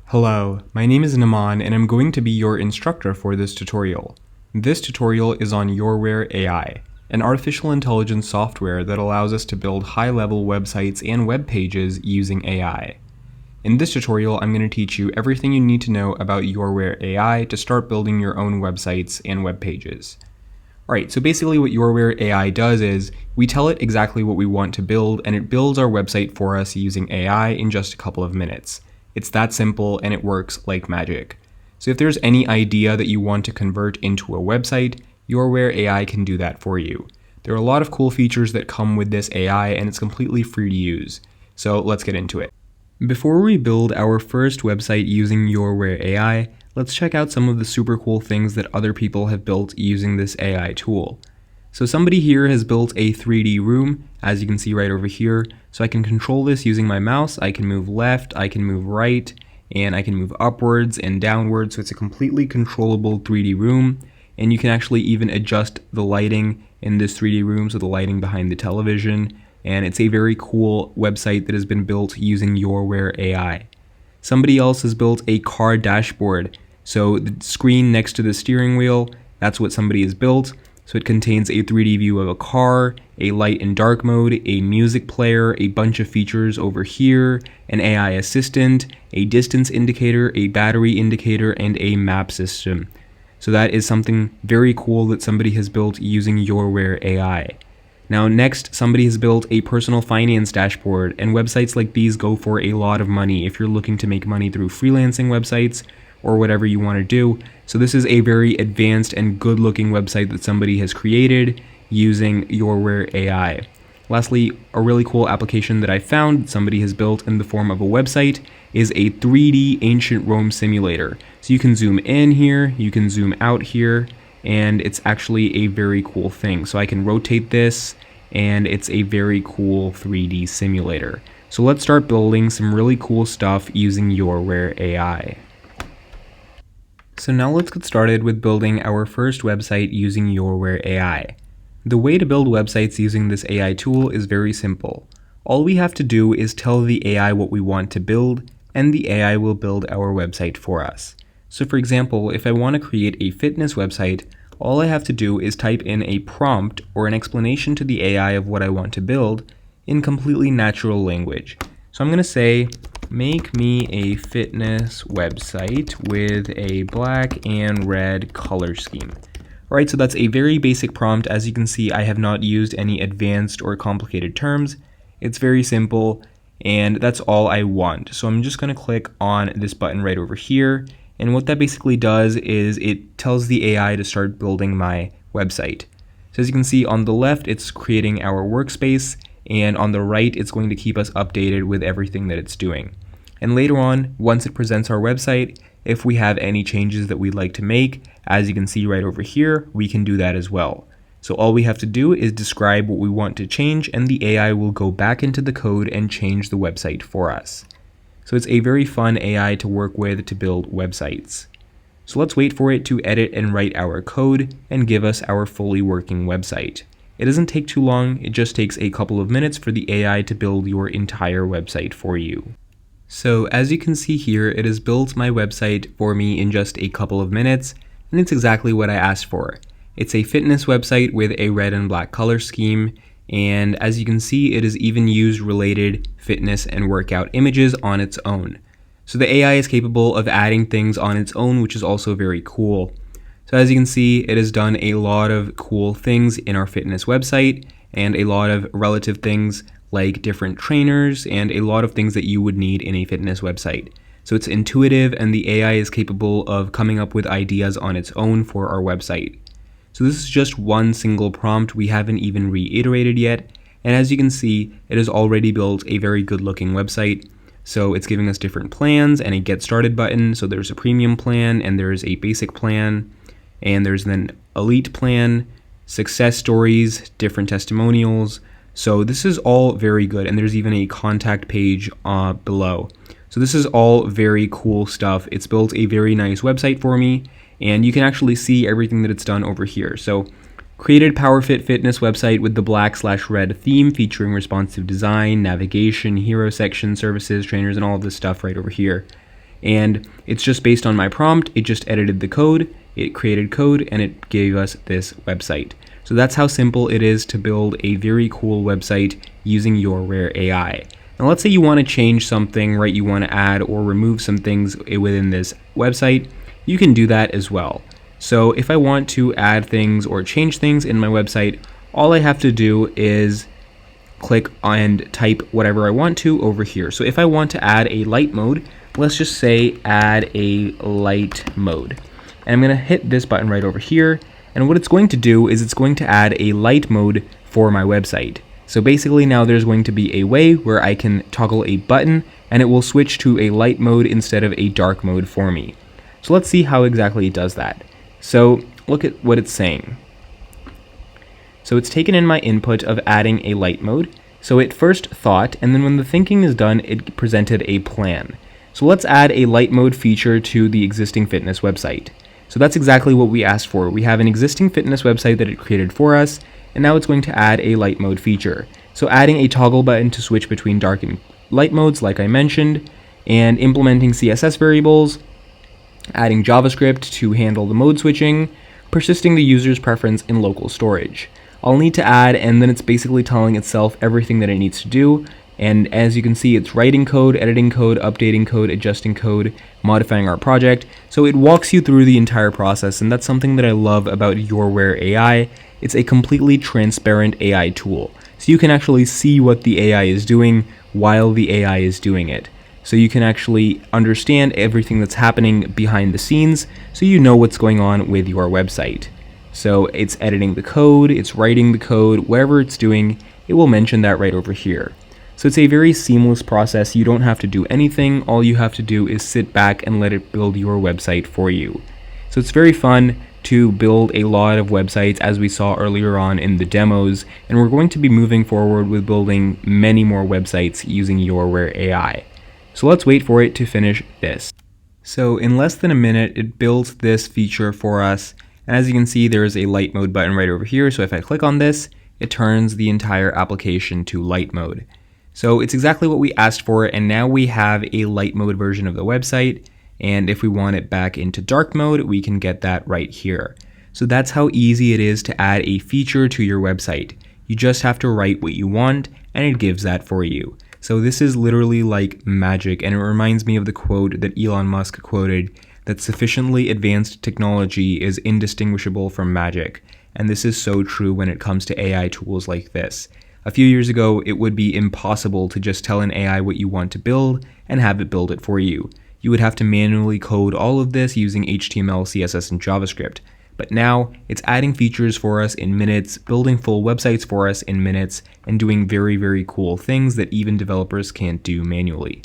Hello, my name is Naman and I'm going to be your instructor for this tutorial. This tutorial is on YouWare AI, an artificial intelligence software that allows us to build high-level websites and web pages using AI. In this tutorial, I'm going to teach you everything you need to know about YouWare AI to start building your own websites and web pages. Alright, so basically what YouWare AI does is we tell it exactly what we want to build and it builds our website for us using AI in just a couple of minutes. It's that simple and it works like magic. So if there's any idea that you want to convert into a website, YouWare AI can do that for you. There are a lot of cool features that come with this AI and it's completely free to use. So let's get into it. Before we build our first website using YouWare AI, let's check out some of the super cool things that other people have built using this AI tool. So somebody here has built a 3D room, as you can see right over here. So I can control this using my mouse. I can move left, I can move right, and I can move upwards and downwards. So it's a completely controllable 3D room. And you can actually even adjust the lighting in this 3D room, so the lighting behind the television. And it's a very cool website that has been built using YouWare AI. Somebody else has built a car dashboard. So the screen next to the steering wheel, that's what somebody has built. So it contains a 3D view of a car, a light and dark mode, a music player, a bunch of features over here, an AI assistant, a distance indicator, a battery indicator, and a map system. So that is something very cool that somebody has built using YouWare AI. Now next, somebody has built a personal finance dashboard, and websites like these go for a lot of money if you're looking to make money through freelancing websites or whatever you want to do. So this is a very advanced and good looking website that somebody has created using YouWare AI. Lastly, a really cool application that I found somebody has built in the form of a website is a 3D ancient Rome simulator. So you can zoom in here, you can zoom out here, and it's actually a very cool thing. So I can rotate this and it's a very cool 3D simulator. So let's start building some really cool stuff using YouWare AI. So now let's get started with building our first website using YouWare AI. The way to build websites using this AI tool is very simple. All we have to do is tell the AI what we want to build, and the AI will build our website for us. So for example, if I want to create a fitness website, all I have to do is type in a prompt or an explanation to the AI of what I want to build in completely natural language. So I'm going to say, make me a fitness website with a black and red color scheme. Alright, so that's a very basic prompt. As you can see, I have not used any advanced or complicated terms. It's very simple, and that's all I want. So I'm just going to click on this button right over here, and what that basically does is it tells the AI to start building my website. So as you can see on the left, it's creating our workspace, and on the right, it's going to keep us updated with everything that it's doing. And later on, once it presents our website, if we have any changes that we'd like to make, as you can see right over here, we can do that as well. So all we have to do is describe what we want to change, and the AI will go back into the code and change the website for us. So it's a very fun AI to work with to build websites. So let's wait for it to edit and write our code and give us our fully working website. It doesn't take too long, it just takes a couple of minutes for the AI to build your entire website for you. So as you can see here, it has built my website for me in just a couple of minutes, and it's exactly what I asked for. It's a fitness website with a red and black color scheme, and as you can see, it has even used related fitness and workout images on its own. So the AI is capable of adding things on its own, which is also very cool. So as you can see, it has done a lot of cool things in our fitness website, and a lot of relative things like different trainers and a lot of things that you would need in a fitness website. So it's intuitive, and the AI is capable of coming up with ideas on its own for our website. So this is just one single prompt. We haven't even reiterated yet. And as you can see, it has already built a very good looking website. So it's giving us different plans and a get started button. So there's a premium plan and there's a basic plan, and there's an elite plan, success stories, different testimonials. So this is all very good, and there's even a contact page below. So this is all very cool stuff. It's built a very nice website for me, and you can actually see everything that it's done over here. So created PowerFit fitness website with the black/red theme featuring responsive design, navigation, hero section, services, trainers, and all of this stuff right over here. And it's just based on my prompt. It just edited the code, it created code, and it gave us this website. So that's how simple it is to build a very cool website using YouWare AI. Now let's say you want to change something, right? You want to add or remove some things within this website. You can do that as well. So if I want to add things or change things in my website, all I have to do is click and type whatever I want to over here. So if I want to add a light mode, let's just say add a light mode. And I'm going to hit this button right over here. And what it's going to do is it's going to add a light mode for my website. So basically now there's going to be a way where I can toggle a button and it will switch to a light mode instead of a dark mode for me. So let's see how exactly it does that. So look at what it's saying. So it's taken in my input of adding a light mode. So it first thought, and then when the thinking is done, it presented a plan. So let's add a light mode feature to the existing fitness website. So that's exactly what we asked for. We have an existing fitness website that it created for us, and now it's going to add a light mode feature. So adding a toggle button to switch between dark and light modes, like I mentioned, and implementing CSS variables, adding JavaScript to handle the mode switching, persisting the user's preference in local storage. I'll need to add, and then it's basically telling itself everything that it needs to do. And as you can see, it's writing code, editing code, updating code, adjusting code, modifying our project. So it walks you through the entire process, and that's something that I love about YouWare AI. It's a completely transparent AI tool. So you can actually see what the AI is doing while the AI is doing it. So you can actually understand everything that's happening behind the scenes, so you know what's going on with your website. So it's editing the code, it's writing the code, whatever it's doing, it will mention that right over here. So it's a very seamless process. You don't have to do anything. All you have to do is sit back and let it build your website for you. So it's very fun to build a lot of websites, as we saw earlier on in the demos, and we're going to be moving forward with building many more websites using YouWare AI. So let's wait for it to finish this. So in less than a minute, it built this feature for us. And as you can see, there is a light mode button right over here. So if I click on this, it turns the entire application to light mode. So it's exactly what we asked for, and now we have a light mode version of the website. And if we want it back into dark mode, we can get that right here. So that's how easy it is to add a feature to your website. You just have to write what you want, and it gives that for you. So this is literally like magic, and it reminds me of the quote that Elon Musk quoted, that sufficiently advanced technology is indistinguishable from magic. And this is so true when it comes to AI tools like this. A few years ago, it would be impossible to just tell an AI what you want to build and have it build it for you. You would have to manually code all of this using HTML, CSS, and JavaScript. But now, it's adding features for us in minutes, building full websites for us in minutes, and doing very, very cool things that even developers can't do manually.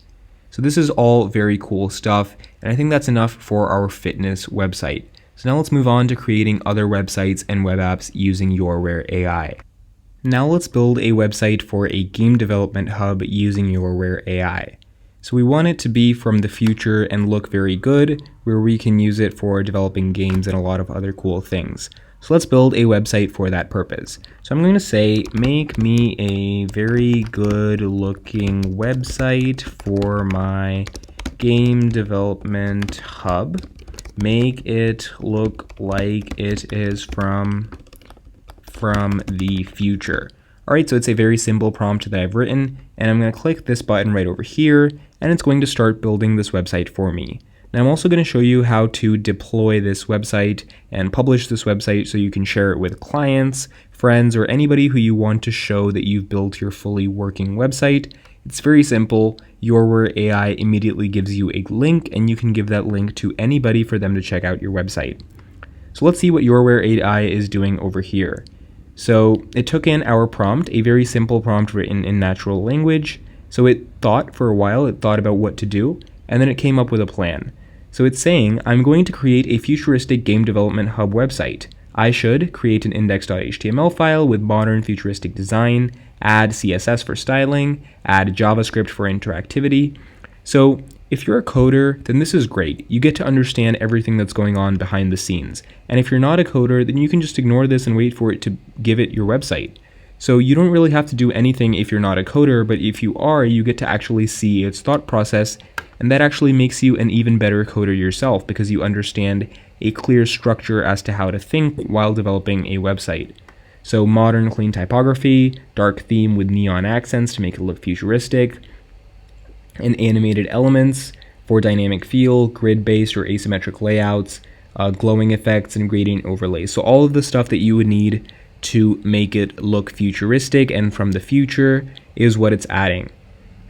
So this is all very cool stuff, and I think that's enough for our fitness website. So now let's move on to creating other websites and web apps using YouWare AI. Now let's build a website for a game development hub using YouWare AI. So we want it to be from the future and look very good, where we can use it for developing games and a lot of other cool things. So let's build a website for that purpose. So I'm going to say, make me a very good looking website for my game development hub. Make it look like it is from the future. Alright, so it's a very simple prompt that I've written, and I'm going to click this button right over here, and it's going to start building this website for me. Now I'm also going to show you how to deploy this website and publish this website so you can share it with clients, friends, or anybody who you want to show that you've built your fully working website. It's very simple. YouWare AI immediately gives you a link, and you can give that link to anybody for them to check out your website. So let's see what YouWare AI is doing over here. So it took in our prompt, a very simple prompt written in natural language. So it thought for a while, it thought about what to do, and then it came up with a plan. So it's saying, I'm going to create a futuristic game development hub website. I should create an index.html file with modern futuristic design, add CSS for styling, add JavaScript for interactivity. So if you're a coder, then this is great. You get to understand everything that's going on behind the scenes. And if you're not a coder, then you can just ignore this and wait for it to give it your website. So you don't really have to do anything if you're not a coder, but if you are, you get to actually see its thought process, and that actually makes you an even better coder yourself because you understand a clear structure as to how to think while developing a website. So modern clean typography, dark theme with neon accents to make it look futuristic, and animated elements for dynamic feel, grid-based or asymmetric layouts, glowing effects, and gradient overlays. So all of the stuff that you would need to make it look futuristic and from the future is what it's adding.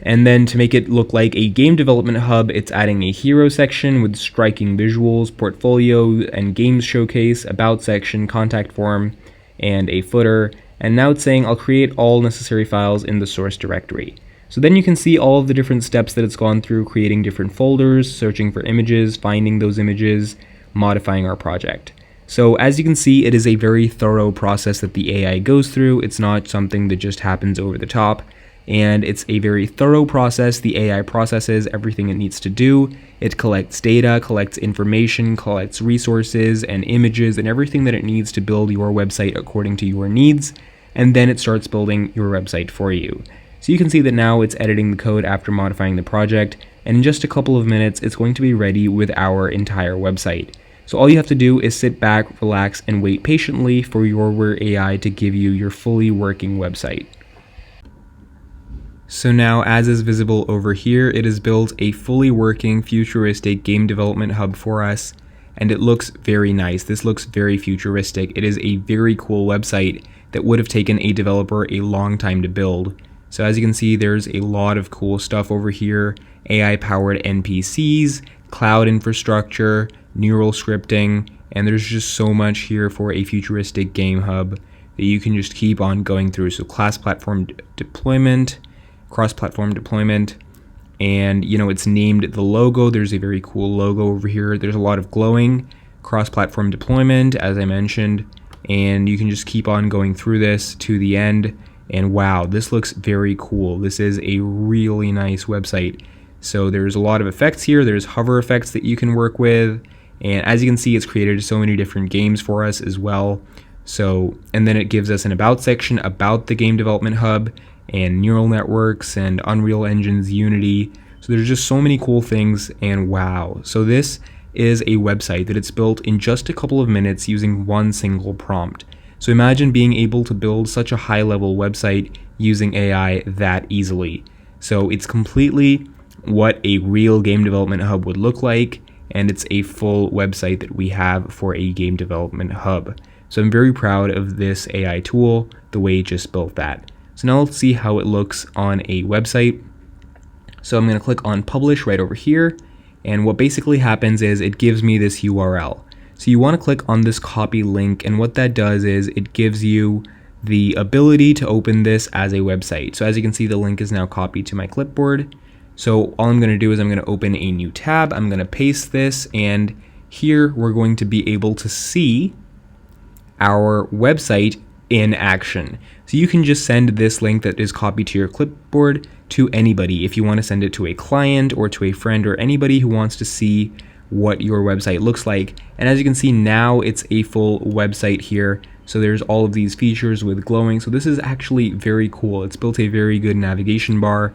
And then to make it look like a game development hub, it's adding a hero section with striking visuals, portfolio and games showcase, about section, contact form, and a footer. And now it's saying I'll create all necessary files in the source directory. So then you can see all of the different steps that it's gone through, creating different folders, searching for images, finding those images, modifying our project. So as you can see, it is a very thorough process that the AI goes through. It's not something that just happens over the top. And it's a very thorough process. The AI processes everything it needs to do. It collects data, collects information, collects resources and images and everything that it needs to build your website according to your needs. And then it starts building your website for you. So you can see that now it's editing the code after modifying the project. And in just a couple of minutes, it's going to be ready with our entire website. So all you have to do is sit back, relax, and wait patiently for YouWare AI to give you your fully working website. So now, as is visible over here, it has built a fully working futuristic game development hub for us, and it looks very nice. This looks very futuristic. It is a very cool website that would have taken a developer a long time to build. So as you can see, there's a lot of cool stuff over here: AI-powered NPCs, cloud infrastructure, neural scripting, and there's just so much here for a futuristic game hub that you can just keep on going through. So cross-platform deployment, and it's named the logo. There's a very cool logo over here. There's a lot of glowing, cross-platform deployment, as I mentioned, and you can just keep on going through this to the end. And wow, this looks very cool. This is a really nice website. So there's a lot of effects here. There's hover effects that you can work with. And as you can see, it's created so many different games for us as well. So, and then it gives us an about section about the game development hub and neural networks and Unreal Engine's Unity. So there's just so many cool things, and wow. So this is a website that it's built in just a couple of minutes using one single prompt. So imagine being able to build such a high-level website using AI that easily. So it's completely what a real game development hub would look like, and it's a full website that we have for a game development hub. So I'm very proud of this AI tool, the way it just built that. So now let's see how it looks on a website. So I'm going to click on publish right over here, and what basically happens is it gives me this URL. So you want to click on this copy link, and what that does is it gives you the ability to open this as a website. So as you can see, the link is now copied to my clipboard. So all I'm going to do is I'm going to open a new tab. I'm going to paste this, and here we're going to be able to see our website in action. So you can just send this link that is copied to your clipboard to anybody if you want to send it to a client or to a friend or anybody who wants to see what your website looks like. And as you can see, now it's a full website here. So there's all of these features with glowing. So this is actually very cool. It's built a very good navigation bar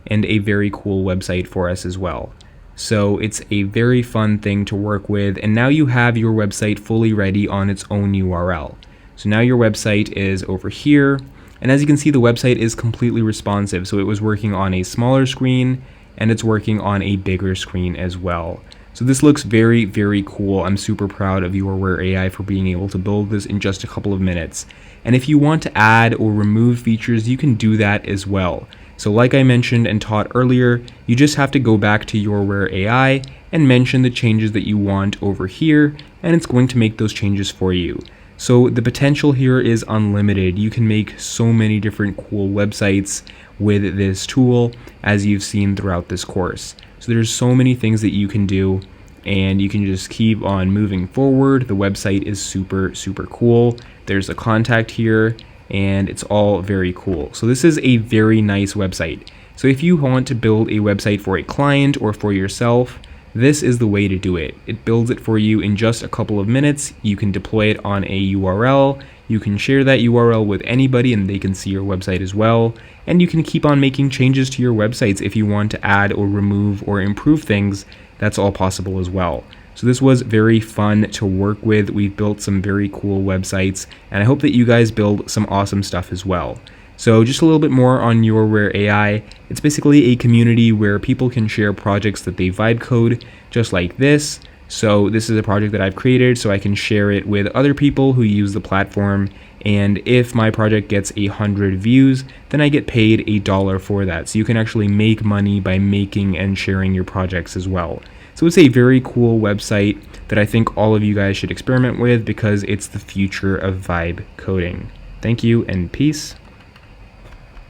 and a very cool website for us as well. So it's a very fun thing to work with. And now you have your website fully ready on its own URL. So now your website is over here. And as you can see, the website is completely responsive. So it was working on a smaller screen and it's working on a bigger screen as well. So this looks very, very cool. I'm super proud of YouWare AI for being able to build this in just a couple of minutes. And if you want to add or remove features, you can do that as well. So like I mentioned and taught earlier, you just have to go back to YouWare AI and mention the changes that you want over here, and it's going to make those changes for you. So the potential here is unlimited. You can make so many different cool websites with this tool, as you've seen throughout this course. So there's so many things that you can do, and you can just keep on moving forward. The website is super, super cool. There's a contact here, and it's all very cool. So this is a very nice website. So if you want to build a website for a client or for yourself, this is the way to do it. It builds it for you in just a couple of minutes. You can deploy it on a URL. You can share that URL with anybody and they can see your website as well. And you can keep on making changes to your websites if you want to add or remove or improve things. That's all possible as well. So this was very fun to work with. We've built some very cool websites, and I hope that you guys build some awesome stuff as well. So just a little bit more on YouWare AI. It's basically a community where people can share projects that they vibe code, just like this. So this is a project that I've created so I can share it with other people who use the platform. And if my project gets 100 views, then I get paid $1 for that. So you can actually make money by making and sharing your projects as well. So it's a very cool website that I think all of you guys should experiment with because it's the future of vibe coding. Thank you and peace.